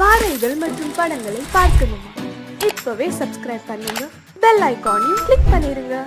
பாடல்கள் மற்றும் படங்களை பார்க்கணுமா? இப்பவே சப்ஸ்கிரைப் பண்ணுங்க, பெல் ஐகானையும் கிளிக் பண்ணிருங்க.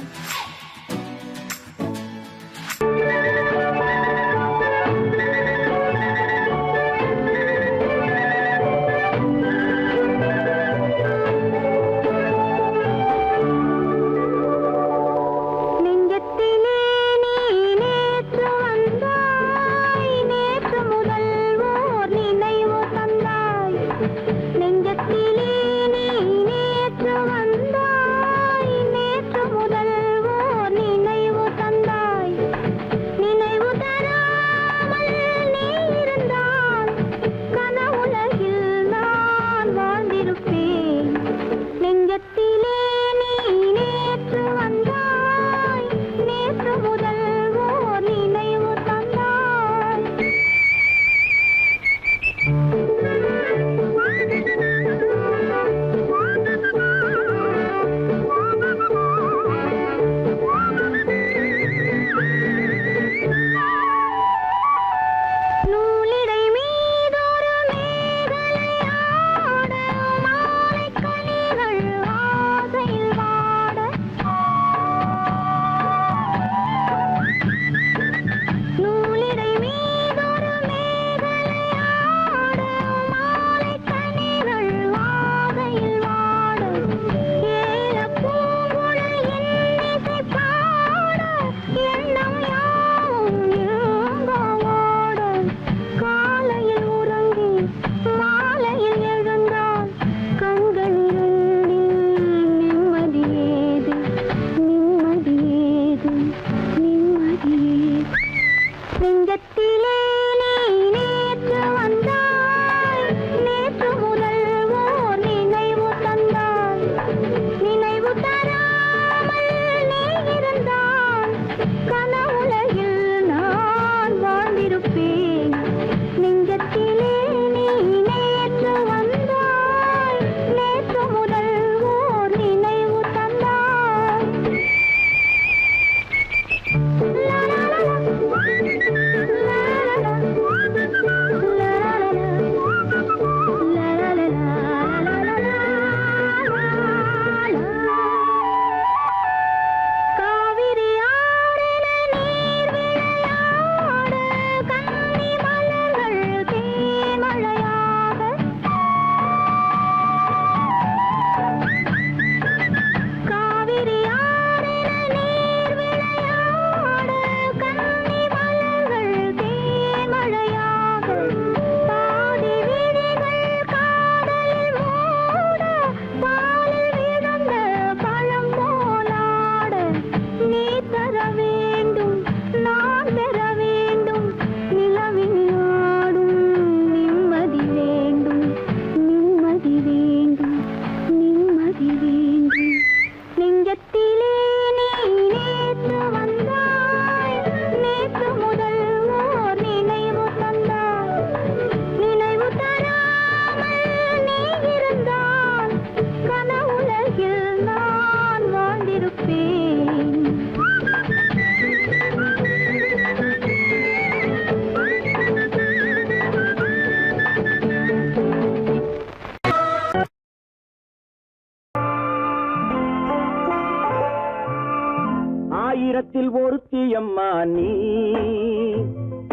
ஆயிரத்தில் ஒருத்தியம்மா நீ,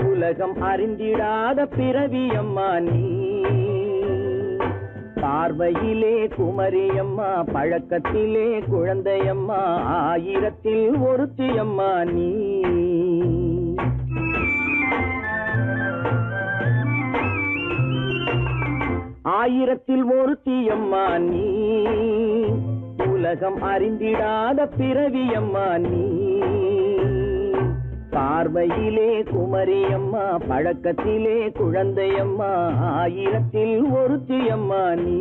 உலகம் அறிந்திடாத பிறவியம்மா நீ. பார்வையிலே குமரியம்மா, பழக்கத்திலே குழந்தையம்மா, ஆயிரத்தில் ஒருத்தியம்மா நீ. ஆயிரத்தில் ஒருத்தியம்மா நீ, உலகம் அறிந்திடாத பிறவியம்மா நீ. பார்வையிலே குமரியம்மா, பழக்கத்திலே குழந்தையம்மா, ஆயிரத்தில் ஒருத்தியம்மா நீ.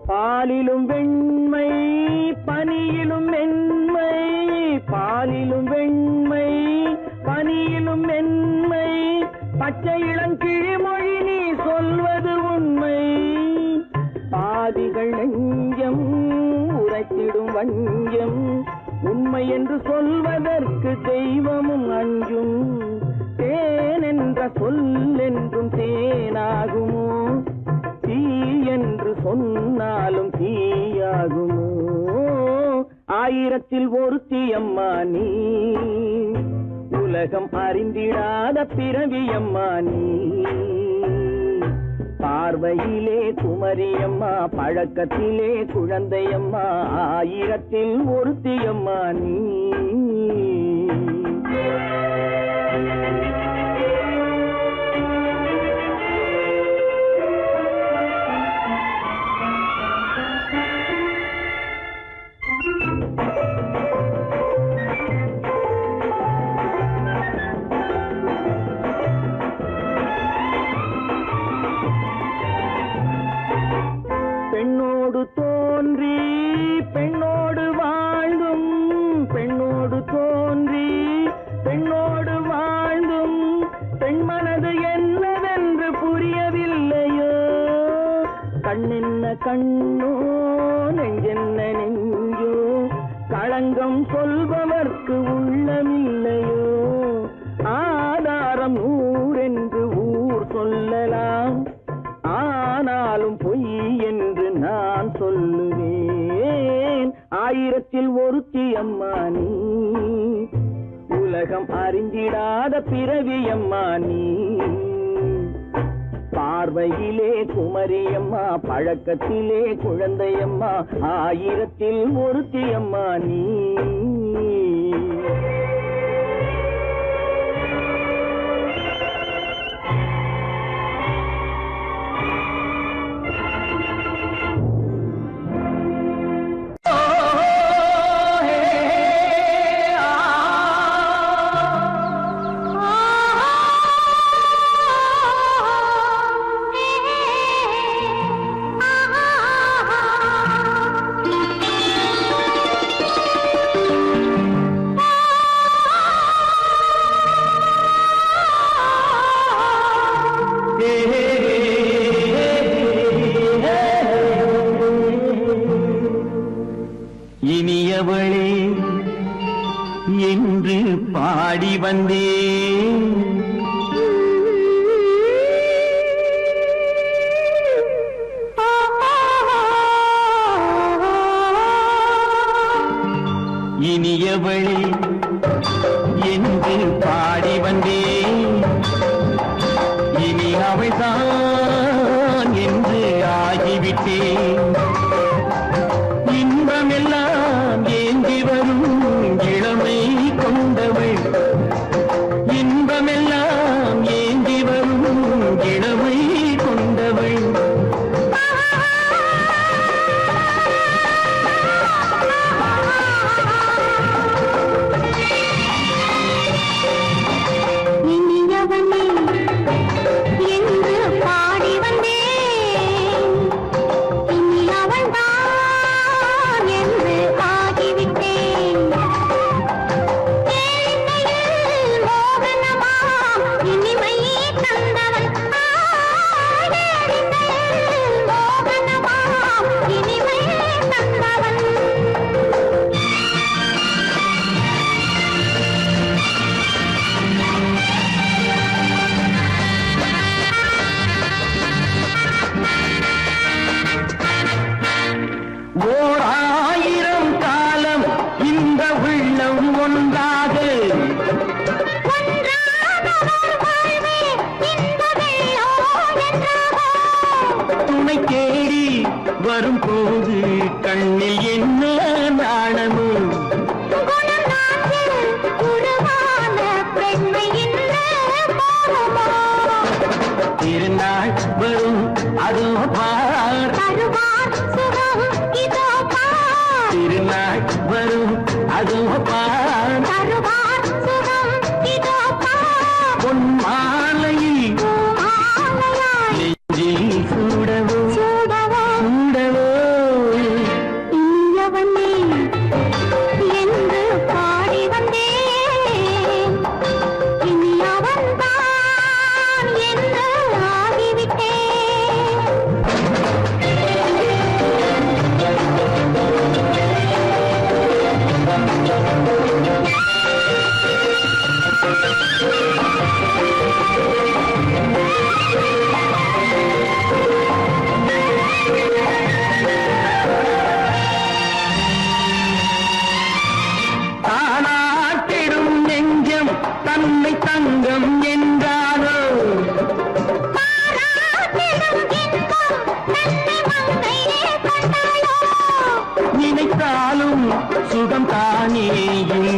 பாலிலும் வெண்மை, பனியிலும் மென்மை, பாலிலும் வெண்மை பனியிலும் மென்மை பச்சை இளங்கிழிமொழி நீ சொல்வது உண்மை பாதிகள் நெஞ்சம் உரைத்திடும் வஞ்சம் உண்மை என்று சொல்வதற்கு தெய்வமும் அஞ்சும் தேன் என்ற சொல் என்றும் தேனாகுமோ தீ என்று சொன்னாலும் தீயாகுமோ ஆயிரத்தில் ஒருத்தி அம்மா நீ உலகம் அறிந்திடாத பிறவி அம்மா நீ பார்வையிலே குமரியம்மா பழக்கத்திலே குழந்தையம்மா ஆயிரத்தில் ஒருத்தி அம்மா நீ பெண்ணோடு தோன்றி பெண்ணோடு வாழ்ந்தும் பெண்ணோடு தோன்றி பெண்ணோடு வாழ்ந்தும் பெண் மனது என்னவென்று புரியவில்லையோ கண்ணென்ன கண்ணோ நெஞ்சென்ன நெஞ்சோ களங்கம் சொல்பவர்க்கு உள்ளமில்லையோ ஆதாரம் நூறென்று ஊர் சொல்லலாம் ஆனாலும் பொய் என்று நான் சொல்லுவேன் ஆயிரத்தில் ஒருத்தி அம்மா நீ உலகம் அறிந்திடாத பிறவி அம்மா நீ பார்வையிலே குமரியம்மா பழக்கத்திலே குழந்தையம்மா ஆயிரத்தில் ஒருத்தி அம்மா நீ இனியவளே என்று பாடி வந்தேன் இனியவளே என்று பாடி வந்தேன் இனி அவள்தான் என்று ஆகிவிட்டேன் இன்பமெல்லாம் ஏந்தி வரும் இளமை கொண்டவள் இன்பமெல்லாம் ஏந்தி வரும் இளமை கொண்டவள் வரும்போது கண்ணில் என்ன நாணமோ திருநாள் வரும் அதோ பார் திருநாள் வரும் அதோ பார் பொன் மாலையில் நெஞ்சில் சூடவோ என்று பாடி வந்தே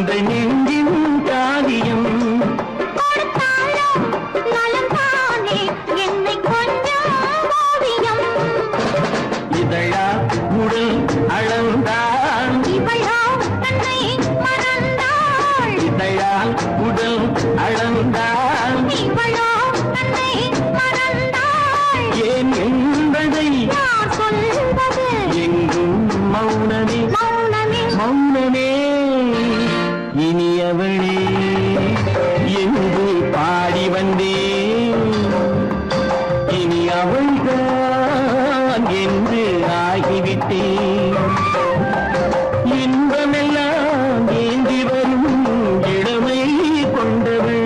இந்த நெஞ்சின் காரியம் இதழா உடல் அளந்தாள் இதழால் உடல் அளந்தாள் ஏன் என்பதை எங்கும் மௌனமே மௌனமே இனியவளே என்று பாடி வந்தேன் இனி அவள்தான் என்று ஆகிவிட்டேன் இன்பமெல்லாம் ஏந்தி வரும் இளமை கொண்டவள்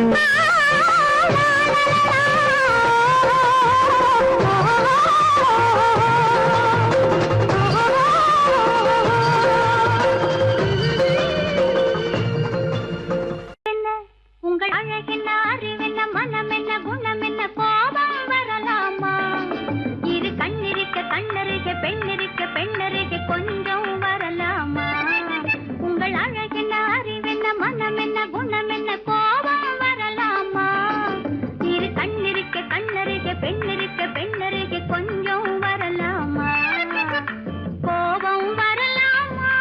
உங்கள் அழகென்ன அறிவென்ன மனமென்ன குணமென்ன கோபம் வரலாமா இரு கண்ணிருக்க கண்ணருக பெண்ணிருக்க பெண்ணருக கொஞ்சம் வரலாமா உங்கள் அழகென்ன அறிவென்ன மனமென்ன குணமென்ன கோபம் வரலாமா இரு கண்ணிருக்க கண்ணருக பெண்ணிருக்க பெண்ணருக கொஞ்சம் வரலாமா கோபம் வரலாமா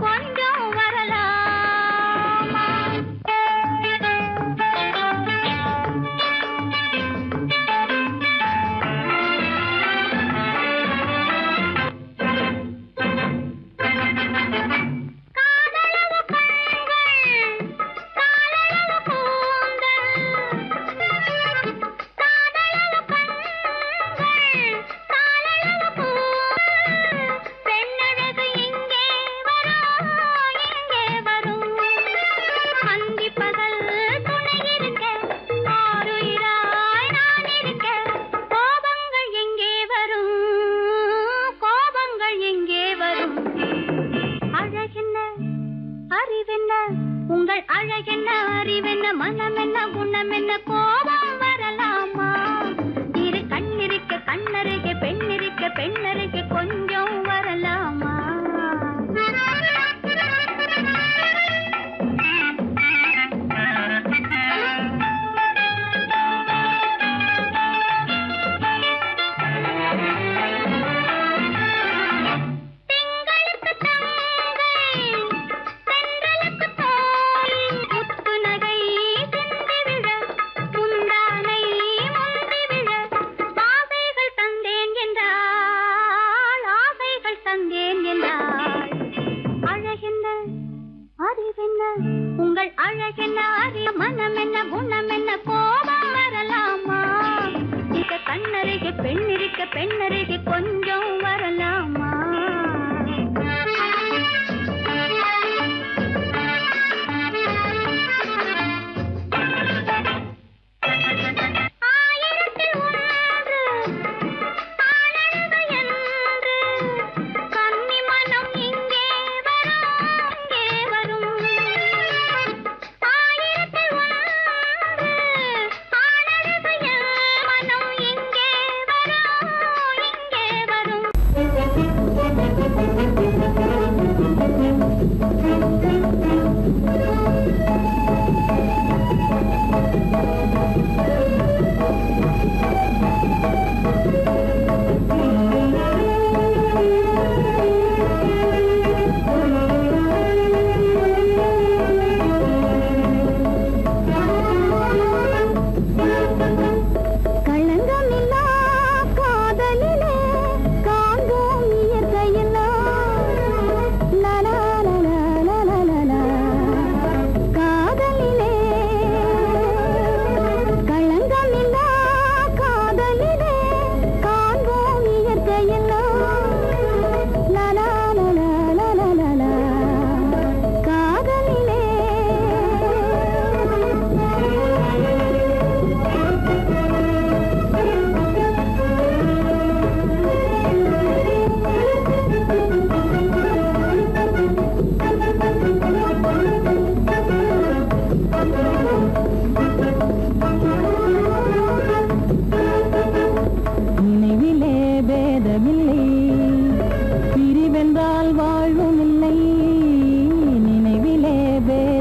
கொஞ்சம் வரலாமா உங்கள் அழகென்ன அறிவென்ன மனமென்ன குணமென்ன கோபம் வரலாமா இரு கண்ணிருக்க கண்ணருக பெண்ணிருக்க பெண்ணருக கொஞ்சம் வரலாமா உங்கள் அழகென்ன அறிய மனமென்ன குணமென்ன கோபம் வரலாமா இத கண்ணருக பெண்ணிருக்க பெண்ணருக கொஞ்சம் வரலாமா வரும்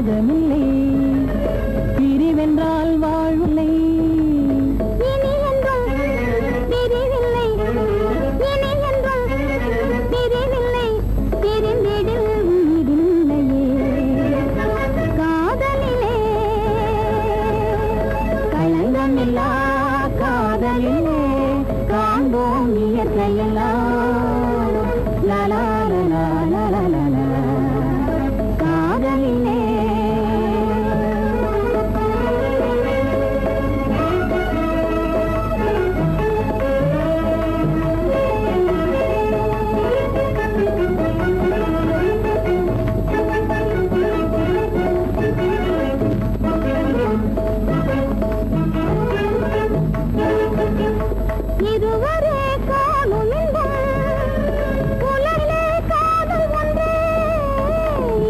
மோதமில்லை, பிரிவென்றால் வாழ்வில்லை. இனி என்றும் பிரிவில்லை, இனி என்றும் பிரிவில்லை, பிரிந்திடில் உயிரில்லையே. காதலிலே களங்கமில்லா காதலிலே காண்போம் இயற்கையெல்லாம். லலா லலா லலா லலா காதலிலே. இதுவரை காணும் இன்பம் உலகிலே காதல் ஒன்றே.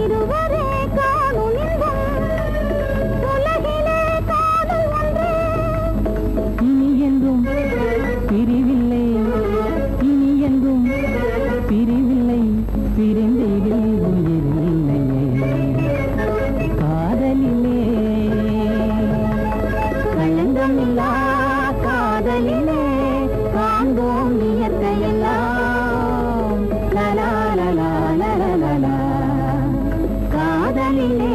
இதுவரை காணும் இன்பம் உலகிலே காதல் ஒன்றே. இனி என்றும் பிரிவில்லை, இனி என்றும் பிரிவில்லை, பிரிந்திடில் உயிரில்லையே. காதலிலே களங்கமில்லா காதலிலே காண்போம் இயற்கையெல்லாம். லலா லலா லலா லலா காதலிலே.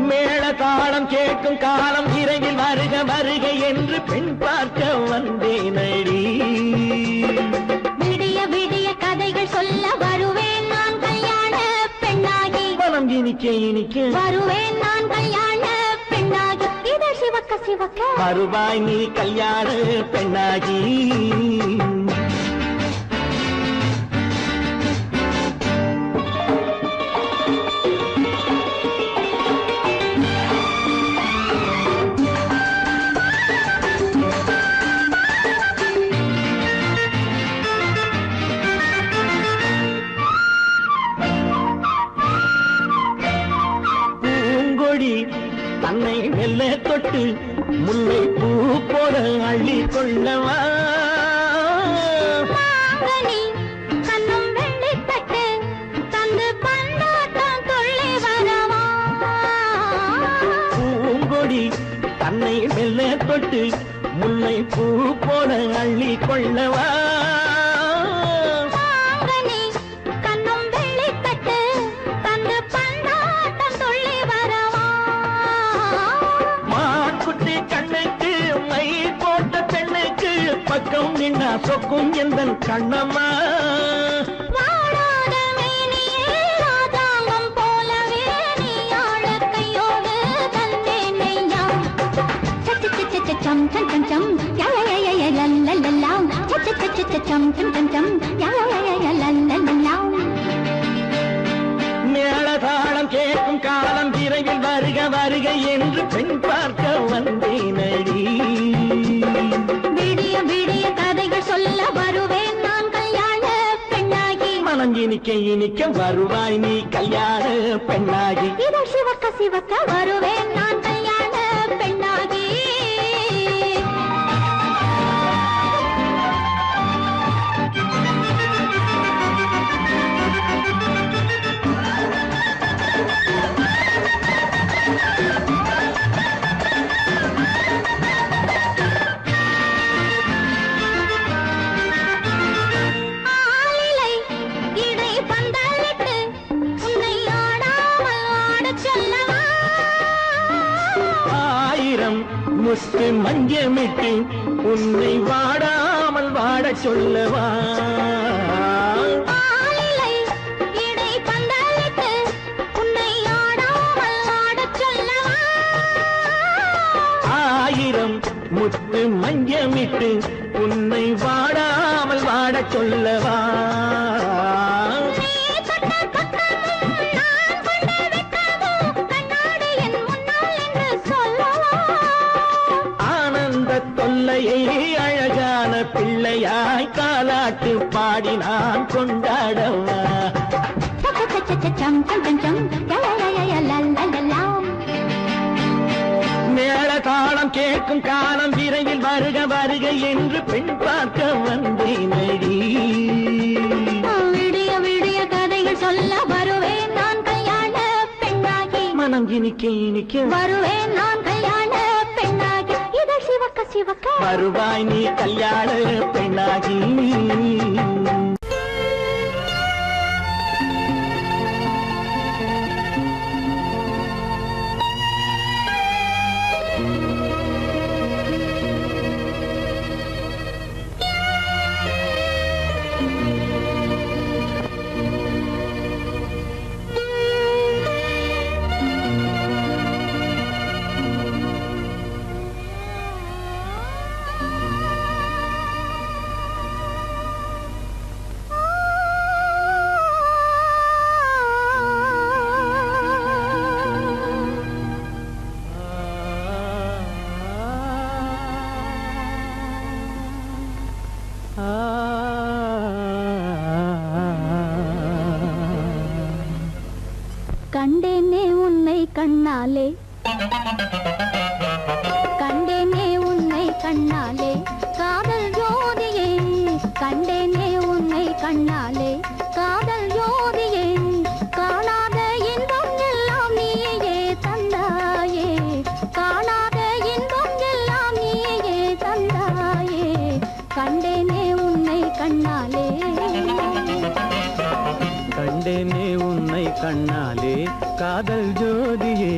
மேள தாளம் கேட்கும் காலம் இறையில் வருக வருக என்று பெண் பார்க்க வந்தேனடி. விடிய விடிய கதைகள் சொல்ல வருவேன் நான் கல்யாண பெண்ணாகி. மனம் இனிக்க இனிக்க வருவேன் நான் கல்யாண பெண்ணாகி. இதழ் சிவக்க சிவக்க வருவாய் நீ கல்யாண பெண்ணாகி. பூங்கொடி தன்னை மெல்ல தொட்டு முல்லை பூ போல அள்ளி கொள்ளவா. மாங்கனி கண்ணும் வெள்ளித்தட்டு தந்து பந்தாட்டம் துள்ளி வரவா. பூங்கொடி தன்னை மெல்ல தொட்டு முல்லை பூ போல அள்ளி கொள்ளவா. மாங்கனி கண்ணும் வெள்ளித்தட்டு தந்து பந்தாட்டம் துள்ளி வரவா. மாக்குட்டி கண்ணுக்கு மை போட்ட பெண்ணுக்கு பக்கம் நின்னா சொக்கும் எந்தன் கண்ணம்மா. வாடாத மேனியே ராதாங்கம் போலவே நீ ஆட கையோடு தந்தேன் நெய்யா. சச்ச சச்ச சச்சம் சம் சம் சம் யா யா யா யா லல்லல்லா. சச்ச சச்ச சச்சம் சம் சம் சம் யா யா யா யா லல்லல்லா. மேள தாளம் கேட்கும் காலம் விரைவில் வருக வருக என்று பெண் பார்க்க வந்தேனடி. விடிய விடிய கதைகள் சொல்ல வருவேன் நான் கல்யாண பெண்ணாகி. மனம் இனிக்க இனிக்க வருவாய் நீ கல்யாண பெண்ணாகி. இதழ் சிவக்க சிவக்க வருவேன் நான் கல்யாண பெண்ணாகி. ஆலிலை இடை பந்தலிட்டு உன்னை ஆடாமல் ஆடச் சொல்லவா. ஆயிரம் முத்து மஞ்சமிட்டு உன்னை வாடாமல் வாடச் சொல்லவா. ஆலிலை இடை பந்தலிட்டு உன்னை ஆடாமல் ஆடச் சொல்லவா. ஆயிரம் முத்து மஞ்சமிட்டு உன்னை வாடாமல் வாடச் சொல்லவா. நீ தொட்ட பக்கமும் நான் கொண்ட வெட்கமும் கண்ணாடி என் முன்னால் என்று சொல்லவா. ஆனந்த தொல்லை பிள்ளையை அழகான பிள்ளையாய் தாலாட்டு பாடி நான் கொண்டாடவா மேள தாளம் கேட்கும் காலம் விரைவில் வருக வருக என்று பெண் பார்க்க வந்தேனடி விடிய விடிய கதைகள் சொல்ல வருவேன் நான் கல்யாண பெண்ணாகி மனம் இனிக்க இனிக்க வருவேன் நான் கல்யாண பெண்ணாகி இதழ் சிவக்க சிவக்க வருவாய் நீ கல்யாண பெண்ணாகி கண்டேனே உன்னை கண்ணாலே கண்டேனே உன்னை கண்ணாலே காதல் ஜோதியே கண்டேனே உன்னை கண்ணாலே காதல் ஜோதியே காணாத இன்பம் எல்லாம் நீயே தந்தாயே காணாத இன்பம் எல்லாம் நீயே தந்தாயே கண்டேனே உன்னை கண்ணாலே கண்டேனே உன்னை கண்ணாலே காதல் ஜோதியே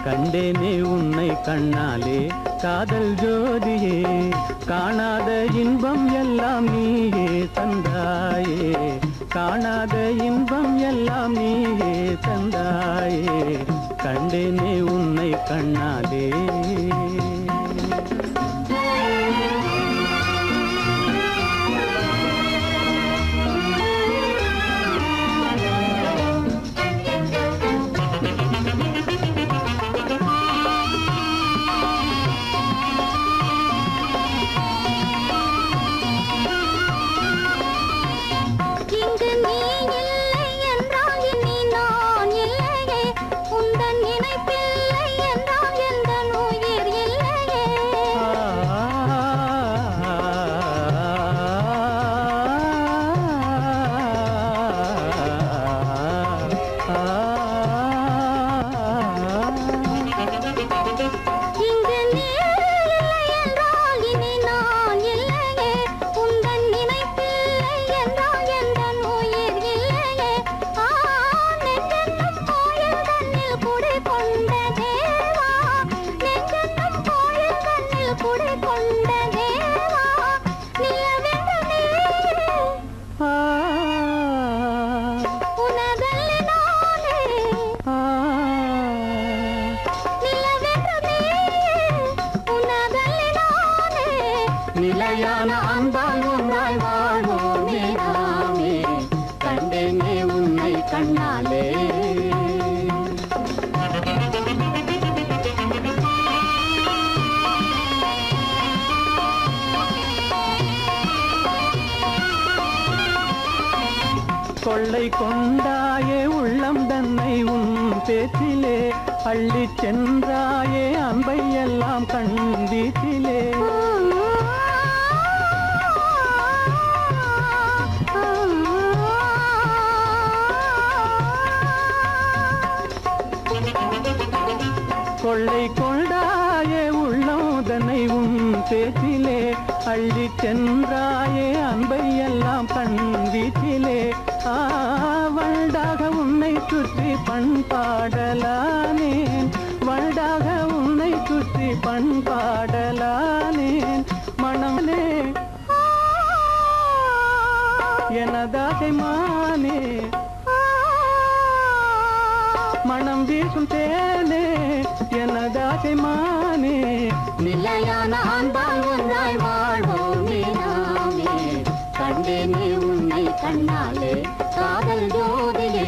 கண்டேனே உன்னை கண்ணாலே காதல் ஜோதியே காணாத இன்பம் எல்லாம் நீயே தந்தாயே காணாத இன்பம் எல்லாம் நீயே தந்தாயே கண்டேனே உன்னை கண்ணாலே நிலையான அன்பால் ஒன்றாய் வாழ்வோமே நாமே கண்டேனே உன்னை கண்ணாலே கொள்ளை கொண்டாயே உள்ளம் தன்னை உன் பேச்சிலே அள்ளிச் சென்றாயே அன்பை எல்லாம் கண் வீட்டிலே கொள்ளை கொண்டாயே உள்ளோதனை உன் பேச்சிலே அள்ளிச் சென்றாயே அன்பை எல்லாம் கண் வீட்டிலே வண்டாக உன்னை சுற்றி பண்பாடலானேன் வண்டாக உன்னை சுற்றி பண்பாடலானேன் மனமே எனதாசை மானே மனம் வீசும் தேனே எனதாசை மானே நிலையான அன்பால் ஒன்றாய் வாழ்வோமே நாமே கண்டேனே உன்னை கண்ணாலே காதல் ஜோதியே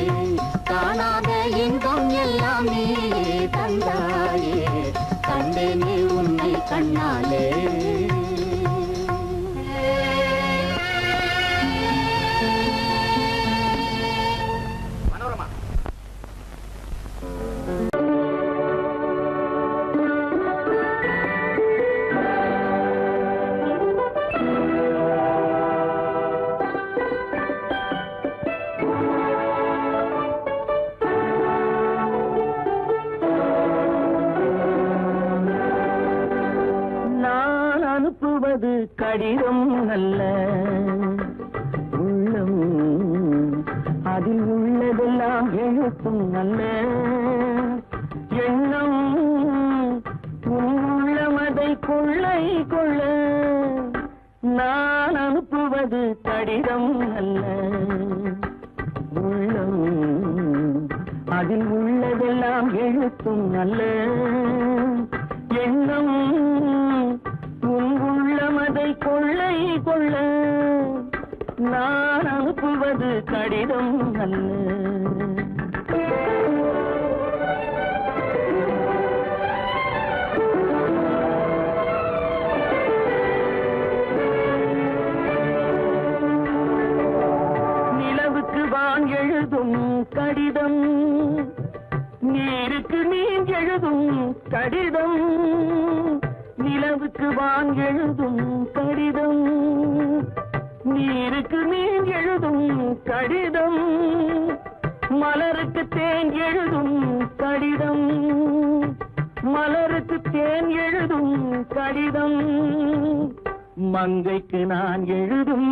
காணாத இன்பம் எல்லாம் நீயே தந்தாயே கண்டேனே உன்னை கண்ணாலே அனுப்புவது கடிதம் அல்ல உள்ளம் அதில் உள்ளதெல்லாம் எழுத்தும் அல்ல எண்ணம் உள்ளமதை கொள்ளை கொள்ள நான் அனுப்புவது கடிதம் அல்ல உள்ளம் அதில் உள்ளதெல்லாம் எழுத்தும் அல்ல எண்ணம் உள்ளமதை கொள்ளை கொள்ள நான் அனுப்புவது கடிதம் அல்ல எழுதும் கடிதம் நீருக்கு நீர் எழுதும் கடிதம் நிலவுக்கு வான் எழுதும் கடிதம் நீருக்கு நீர் எழுதும் கடிதம் மலருக்கு தேன் எழுதும் கடிதம் மலருக்கு தேன் எழுதும் கடிதம் மங்கைக்கு நான் எழுதும்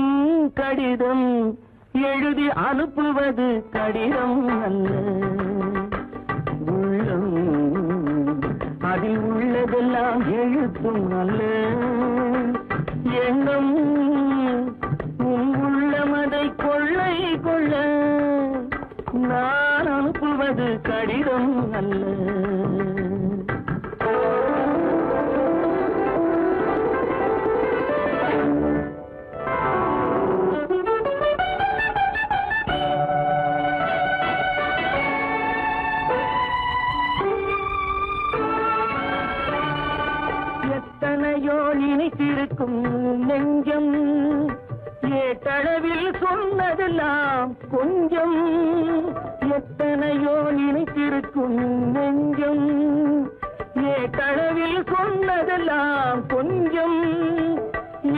கடிதம் எழுதி அனுப்புவது கடிதம் அல்ல உள்ளம் அதில் உள்ளதெல்லாம் எழுத்தும் அல்ல எண்ணம் உள்ளமதை கொள்ளை கொள்ள நான் அனுப்புவது கடிதம் அல்ல எத்தனையோ நினைத்திருக்கும் நெஞ்சம் ஏட்டளவில் சொன்னதெல்லாம் கொஞ்சம் எத்தனையோ நினைத்திருக்கும் நெஞ்சம் ஏட்டளவில் சொன்னதெல்லாம் கொஞ்சம்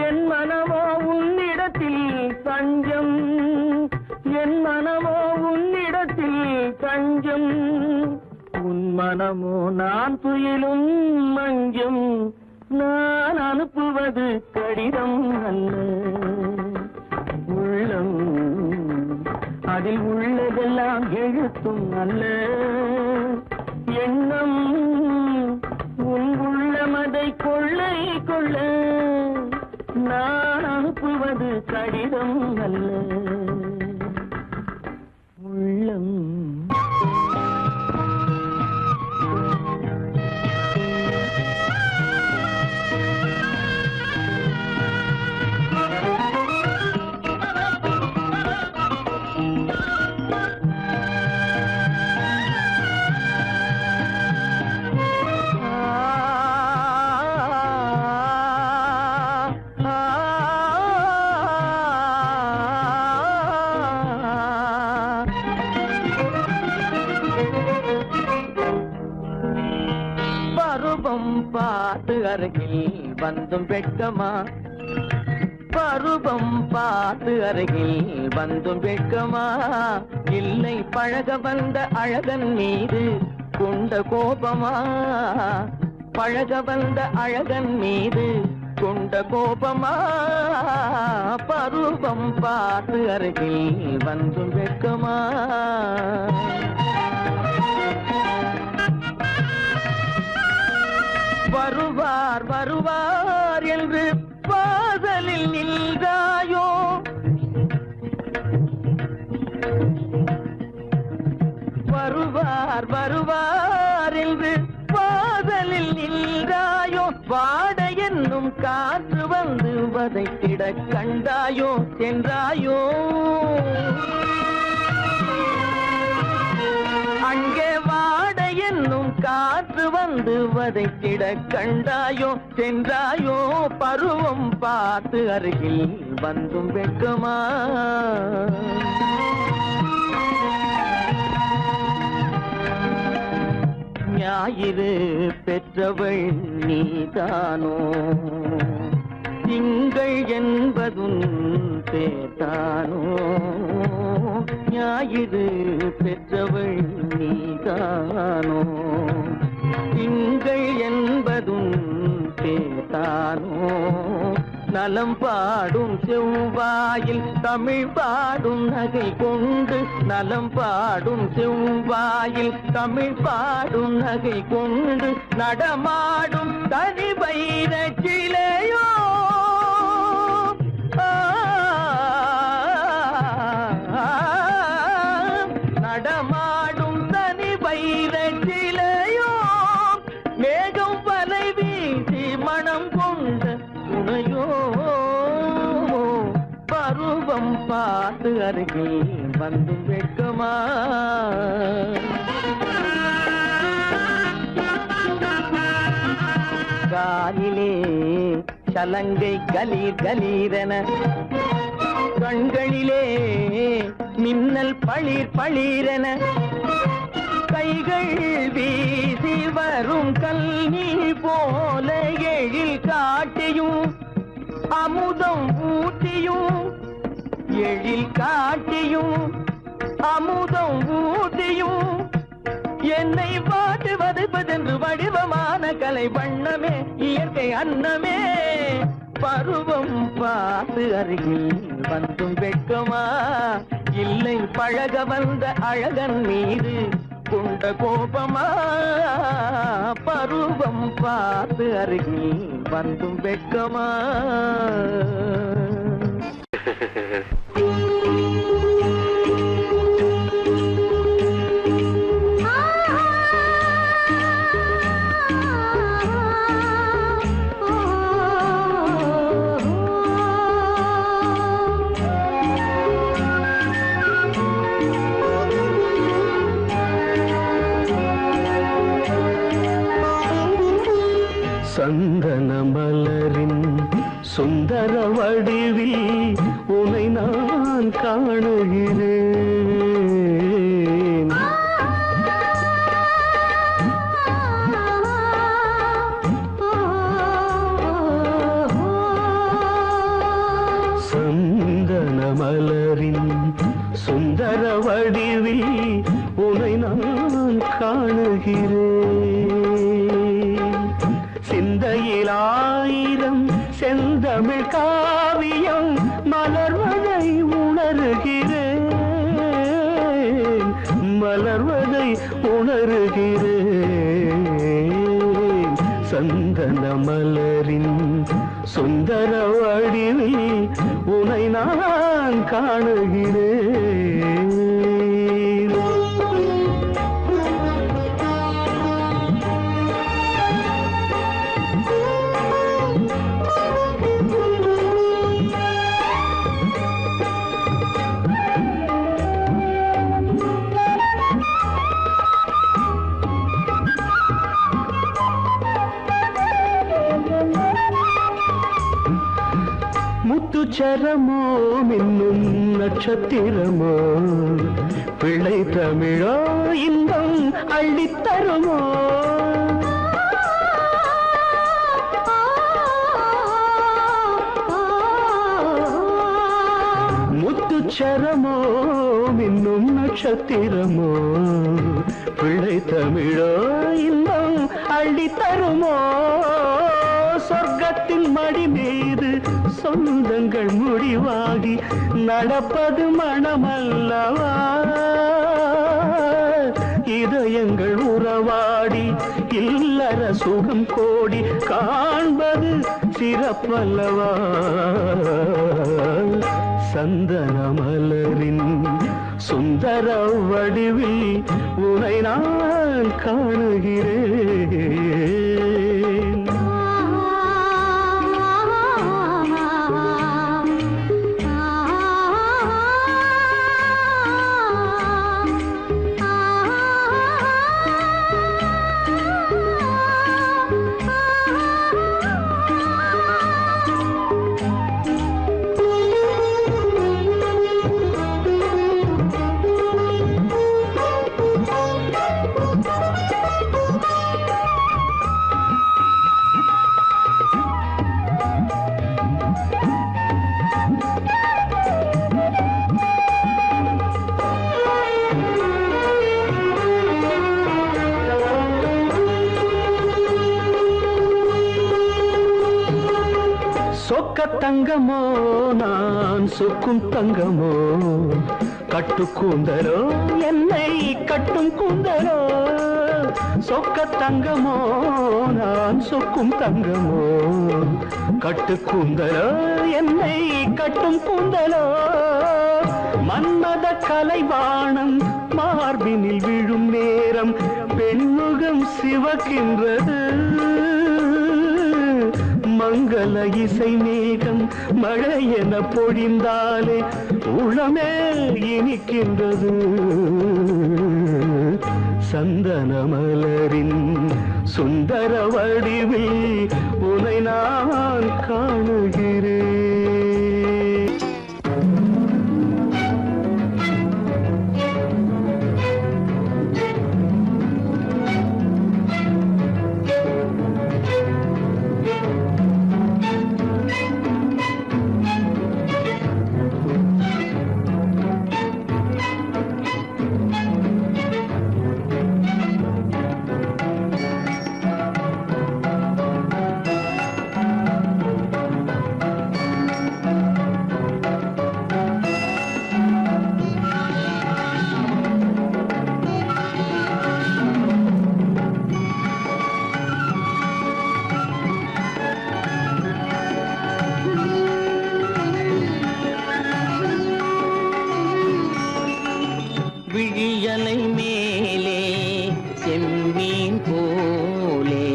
என் மனமோ உன்னிடத்தில் தஞ்சம் என் மனமோ உன்னிடத்தில் தஞ்சம் உன் மனமோ நான் துயிலும் மஞ்சம் நான் அனுப்புவது கடிதம் அல்ல உள்ளம் அதில் உள்ளதெல்லாம் எழுத்தும் அல்ல எண்ணம் உன் உள்ளமதை கொள்ளை கொள்ள நான் அனுப்புவது கடிதம் அல்ல உள்ளம் பருவம் பார்த்து அருகில் வந்தும் வெட்கமா பருவம் பார்த்து அருகில் வந்தும் வெட்கமா இல்லை பழக வந்த அழகன் மீது கொண்ட கோபமா பழக வந்த அழகன் மீது கொண்ட கோபமா பருவம் பார்த்து அருகில் வந்தும் வெட்கமா வருவார் வருவார் என்று வாசலில் நின்றாயோ வருவார் வருவார் என்று வாசலில் நின்றாயோ வாட என்னும் காற்று வந்து வதைத்திட கண்டாயோ சென்றாயோ அங்கே வாட என்னும் காற்று வந்து வதைத்திட கண்டாயோ சென்றாயோ பருவம் பார்த்து அருகில் வந்தும் வெட்கமா ஞாயிறு பெற்றவள் நீதானோ திங்கள் என்பதும் பேத்தானோ ஞாயிறு பெற்றவள் நீதானோ திங்கள் என்பதும் பேர் தானோ நலம் பாடும் செவ்வாயில் தமிழ் பாடும் நகை கொண்டு நலம் பாடும் செவ்வாயில் தமிழ் பாடும் நகை கொண்டு நடமாடும் தனி வைர சிலையோ நடமாடும் தனி வைர சிலையோ மேகம் வலை வீசி மனம் கொண்ட துணையோ பருவம் பார்த்து அருகில் வந்து வெட்கமா காலிலே சலங்கை கலீர் கலீரென கண்களிலே மின்னல் பளிர் பளிரென கைகள் வீசி வரும் கல்வி போல எழில் காட்டியும் அமுதம் ஊட்டியும் எழில் காட்டியும் அமுதம் ஊட்டியும் என்னை பாட்டு வதைப்பதென்று வடிவமான கலை வண்ணமே இயற்கை அன்னமே பருவம் பார்த்து அருகில் வந்தும் வெட்கமா இல்லை பழக வந்த அழகன் மீது கொண்ட கோபமா பருவம் பார்த்து அருகில் வந்தும் வெட்கமா சந்தன மலரின் சுந்தர வடிவில் உனை நான் காணுகிறேன் சந்தன மலரின் சுந்தர வடிவில் உனை நான் காணுகிறேன் சிந்தையில் ஆயிரம் செந்தமிழ் காவியம் மலர்வதை உணர்கிறேன் மலர்வதை உணர்கிறேன் சந்தன மலரின் சுந்தர வடிவில் உனை நான் காணுகிறேன் முத்துச்சரமோ மின்னும் நட்சத்திரமோ பிள்ளை தமிழோ இன்பம் அள்ளித்தருமோ முத்துச்சரமோ மின்னும் நட்சத்திரமோ பிள்ளை தமிழோ இன்பம் அள்ளித்தருமோ சொர்க்கத்தின் மடி மீது சொந்தங்கள் முடிவாகி நடப்பது மனமல்லவா இதயங்கள் உறவாடி இல்லற சுகம் கோடி காண்பது சிறப்பல்லவா சந்தன மலரின் சுந்தர வடிவில் உனை நான் காணுகிறேன் சொக்க தங்கமோ நான் சொக்கும் தங்கமோ கட்டு கூந்தலோ என்னை கட்டும் கூந்தலோ சொக்க தங்கமோ நான் சொக்கும் தங்கமோ கட்டு கூந்தலோ என்னை கட்டும் கூந்தலோ மன்மத கலைவாணம் மார்பினில் விழும் நேரம் பெண்முகம் சிவக்கின்றது மங்கள இசை மேகம் மழை என பொழிந்தாலே உளமே இனிக்கின்றது சந்தன மலரின் சுந்தர வடிவில் உனை நான் காணுகிறேன். விழியலை மேலே செம்மீன் போலே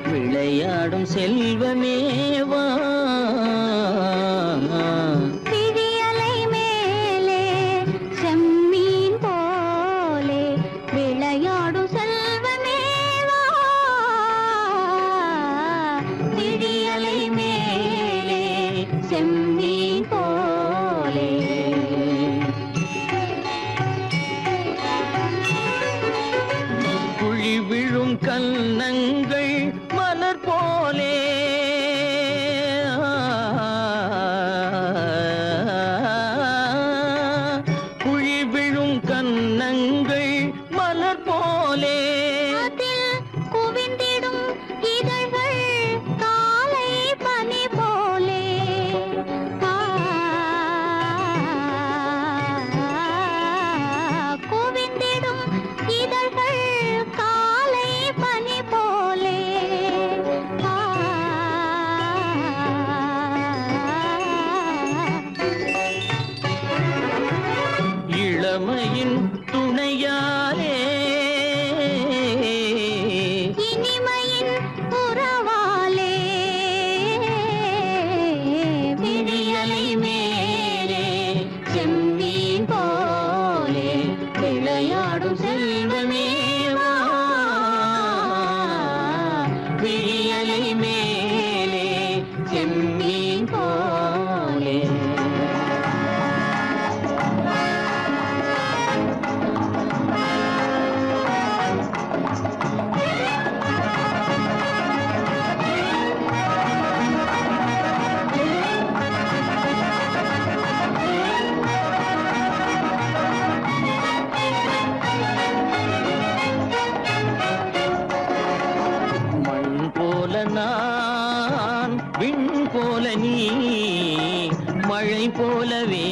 விளையாடும் செல்வமேவா விழியலை மேலே செம்மீன் போலே விளையாடும் செல்வமேவா விழியலை மேலே செம்மீன் போலே குழி விழும் கன்னங்கள் மலர் போலே குழி விழும் கன்னங்கள் மலர் போலே அதில் குவிந்திடும் இதழ்கள் காலை பனி போலே குவிந்திடும் இதழ்கள் காலை பனி போலே இளமையின் துணையாலே இனிமையின் உறவாலே விழியலை மேலே செம்மீன் போலே விளையாடும் செல்வமேவா விழியலை மேலே செம்மீன் போலே மண் போல நான் விண் போல நீ மழை போலவே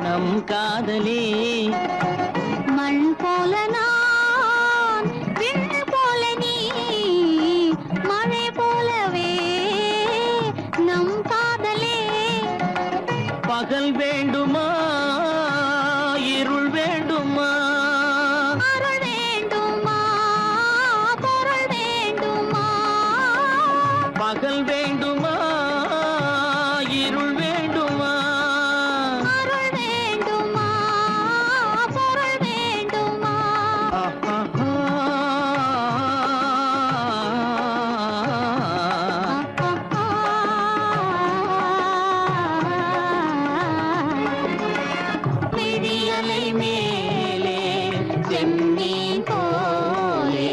நம் காதலே மண் போல நான் விண் போல நீ மழை போலவே நம் காதலே பகல் வேண்டுமா இருள் வேண்டுமா அருள் வேண்டுமா பொருள் வேண்டுமா பகல் வேண்டுமா இருள் வேண்டுமா அருள் வேண்டுமா பொருள் வேண்டுமா விழியலை மேலே செம்மீன் போலே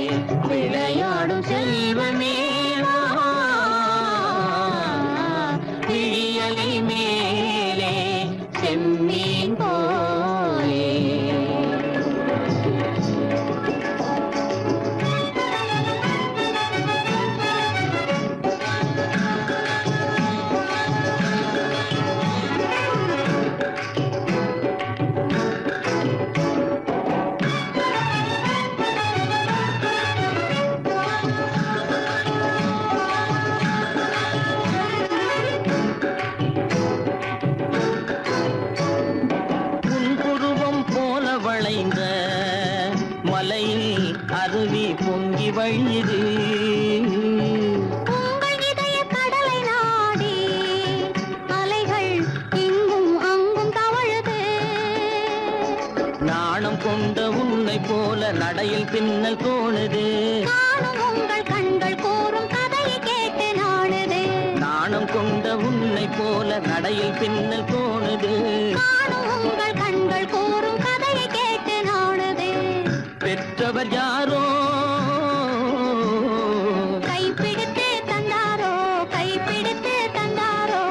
விளையாடும் செல்வமேவா விழியலை மேலே செம்மீன் போலே வழியுது. உங்கள் இதய கடலை நாடி அலைகள் இங்கும் அங்கும் தவழுது. நாணம் கொண்ட உன்னை போல நடையில் பின்னல் தோணுது. காணும் உங்கள் கண்கள் கூறும் கதையை கேட்டு நாடுது. நாணம் கொண்ட உன்னை போல நடையில் பின்னல் தோணுது. காணும் உங்கள் கண்கள் கூறும் கதையை கேட்டு நாடுது. பெற்றவர் யாரோ கைப்பிடித்து தந்தாரோ கைப்பிடித்து தந்தாரோ.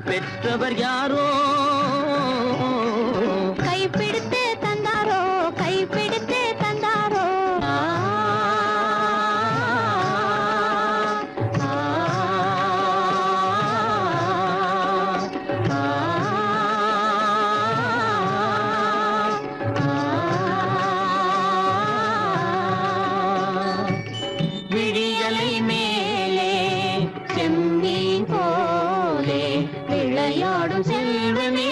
பெற்றவர் யாரோ கைப்பிடித்து தந்தாரோ கைப்பிடித்து தந்தாரோ. ஆ, ஆ, ஆ, விழியலை மேலே செம்மீன் போலே விளையாடும் செல்வமே